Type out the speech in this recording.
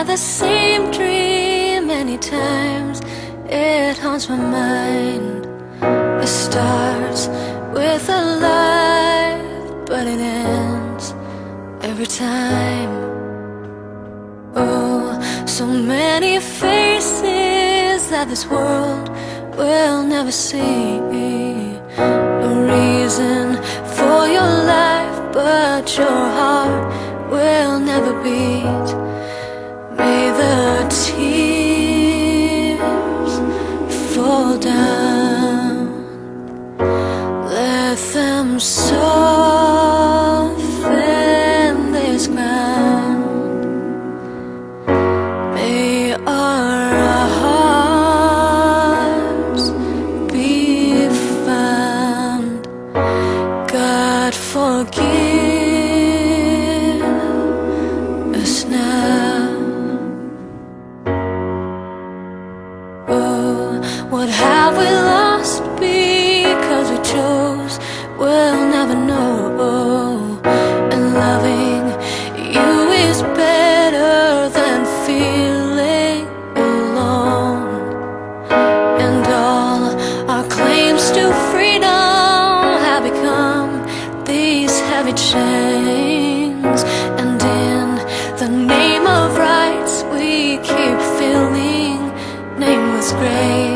had the same dream many times. It haunts my mind. It starts with a life, but it ends every time. Oh, so many faces that this world will never see. A reason for your life, but your heart will never beat. May the tears fall down, let them soften this ground. May our hearts be found. God forgive us now. Oh, what have we lost because we chose? We'll never know. And loving you is better than feeling alone. And all our claims to freedom have become these heavy chains. And in the name of rights we keep filling nameless graves.